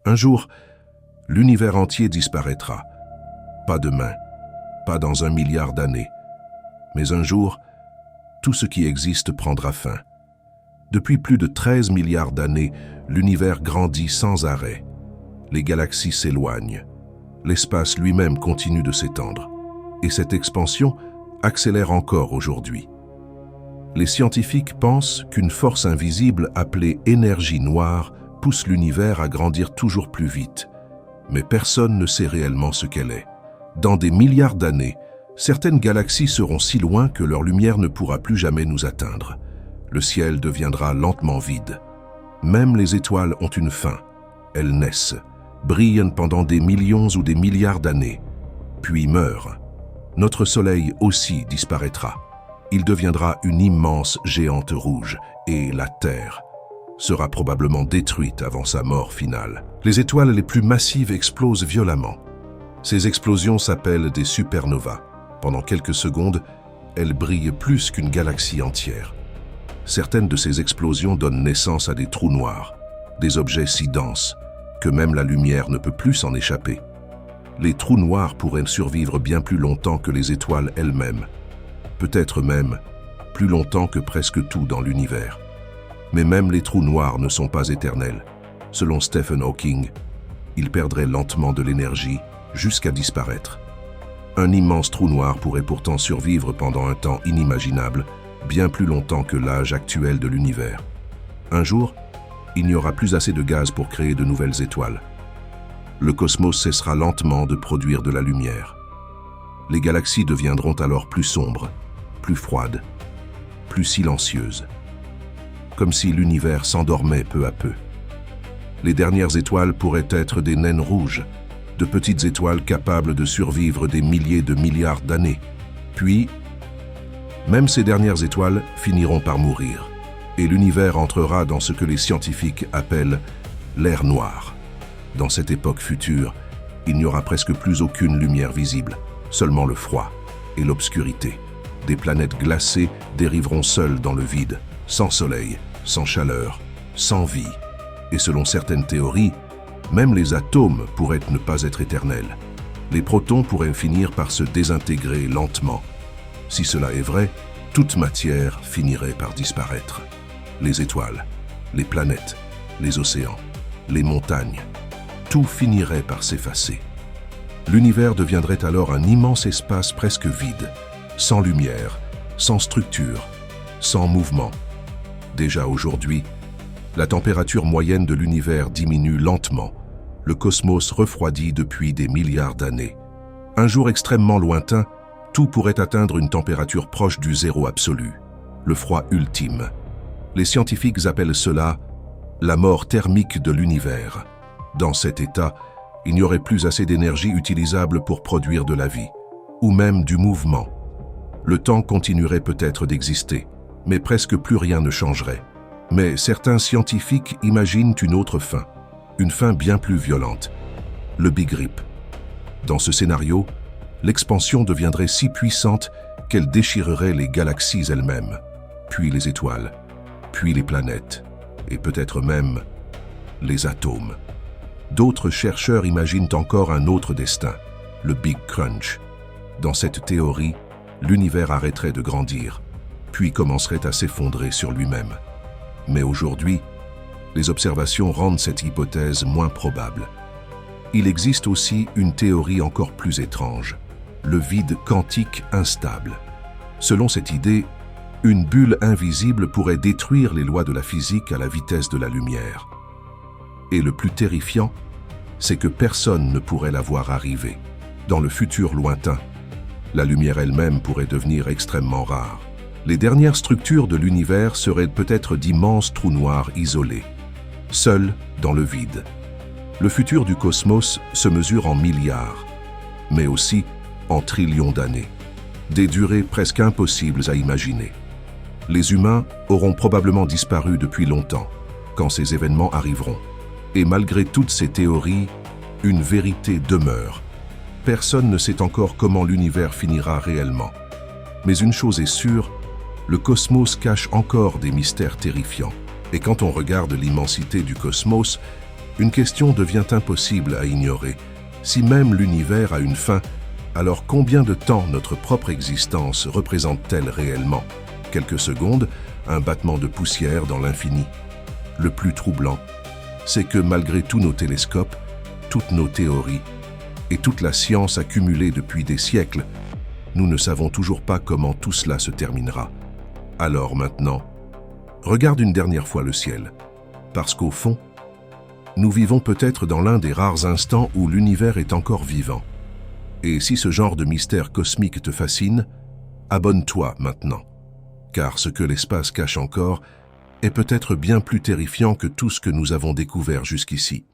Un jour, l'univers entier disparaîtra. Pas demain, pas dans 1 milliard d'années. Mais un jour, tout ce qui existe prendra fin. Depuis plus de 13 milliards d'années, l'univers grandit sans arrêt. Les galaxies s'éloignent. L'espace lui-même continue de s'étendre. Et cette expansion accélère encore aujourd'hui. Les scientifiques pensent qu'une force invisible appelée énergie noire pousse l'univers à grandir toujours plus vite. Mais personne ne sait réellement ce qu'elle est. Dans des milliards d'années, certaines galaxies seront si loin que leur lumière ne pourra plus jamais nous atteindre. Le ciel deviendra lentement vide. Même les étoiles ont une fin. Elles naissent, brillent pendant des millions ou des milliards d'années, puis meurent. Notre Soleil aussi disparaîtra. Il deviendra une immense géante rouge, et la Terre sera probablement détruite avant sa mort finale. Les étoiles les plus massives explosent violemment. Ces explosions s'appellent des supernovas. Pendant quelques secondes, elles brillent plus qu'une galaxie entière. Certaines de ces explosions donnent naissance à des trous noirs, des objets si denses que même la lumière ne peut plus s'en échapper. Les trous noirs pourraient survivre bien plus longtemps que les étoiles elles-mêmes, peut-être même plus longtemps que presque tout dans l'univers. Mais même les trous noirs ne sont pas éternels. Selon Stephen Hawking, ils perdraient lentement de l'énergie jusqu'à disparaître. Un immense trou noir pourrait pourtant survivre pendant un temps inimaginable, bien plus longtemps que l'âge actuel de l'univers. Un jour, il n'y aura plus assez de gaz pour créer de nouvelles étoiles. Le cosmos cessera lentement de produire de la lumière. Les galaxies deviendront alors plus sombres, plus froides, plus silencieuses, comme si l'univers s'endormait peu à peu. Les dernières étoiles pourraient être des naines rouges, de petites étoiles capables de survivre des milliers de milliards d'années. Puis, même ces dernières étoiles finiront par mourir, et l'univers entrera dans ce que les scientifiques appellent l'ère noire. Dans cette époque future, il n'y aura presque plus aucune lumière visible, seulement le froid et l'obscurité. Des planètes glacées dériveront seules dans le vide, sans soleil, sans chaleur, sans vie. Et selon certaines théories, même les atomes pourraient ne pas être éternels. Les protons pourraient finir par se désintégrer lentement. Si cela est vrai, toute matière finirait par disparaître. Les étoiles, les planètes, les océans, les montagnes, tout finirait par s'effacer. L'univers deviendrait alors un immense espace presque vide, sans lumière, sans structure, sans mouvement. Déjà aujourd'hui, la température moyenne de l'univers diminue lentement. Le cosmos refroidit depuis des milliards d'années. Un jour extrêmement lointain, tout pourrait atteindre une température proche du zéro absolu, le froid ultime. Les scientifiques appellent cela la mort thermique de l'univers. Dans cet état, il n'y aurait plus assez d'énergie utilisable pour produire de la vie, ou même du mouvement. Le temps continuerait peut-être d'exister, mais presque plus rien ne changerait. Mais certains scientifiques imaginent une autre fin, une fin bien plus violente, le Big Rip. Dans ce scénario, l'expansion deviendrait si puissante qu'elle déchirerait les galaxies elles-mêmes, puis les étoiles, puis les planètes, et peut-être même les atomes. D'autres chercheurs imaginent encore un autre destin, le Big Crunch. Dans cette théorie, l'univers arrêterait de grandir, puis commencerait à s'effondrer sur lui-même. Mais aujourd'hui, les observations rendent cette hypothèse moins probable. Il existe aussi une théorie encore plus étrange, le vide quantique instable. Selon cette idée, une bulle invisible pourrait détruire les lois de la physique à la vitesse de la lumière. Et le plus terrifiant, c'est que personne ne pourrait la voir arriver. Dans le futur lointain, la lumière elle-même pourrait devenir extrêmement rare. Les dernières structures de l'univers seraient peut-être d'immenses trous noirs isolés, seuls dans le vide. Le futur du cosmos se mesure en milliards, mais aussi en trillions d'années. Des durées presque impossibles à imaginer. Les humains auront probablement disparu depuis longtemps, quand ces événements arriveront. Et malgré toutes ces théories, une vérité demeure. Personne ne sait encore comment l'univers finira réellement. Mais une chose est sûre, le cosmos cache encore des mystères terrifiants. Et quand on regarde l'immensité du cosmos, Une question devient impossible à ignorer. Si même l'univers a une fin, alors combien de temps notre propre existence représente-t-elle réellement? Quelques secondes, un battement de poussière dans l'infini. Le plus troublant, c'est que malgré tous nos télescopes, toutes nos théories et toute la science accumulée depuis des siècles, nous ne savons toujours pas comment tout cela se terminera. Alors maintenant, regarde une dernière fois le ciel, parce qu'au fond, nous vivons peut-être dans l'un des rares instants où l'univers est encore vivant. Et si ce genre de mystère cosmique te fascine, abonne-toi maintenant, car ce que l'espace cache encore est peut-être bien plus terrifiant que tout ce que nous avons découvert jusqu'ici.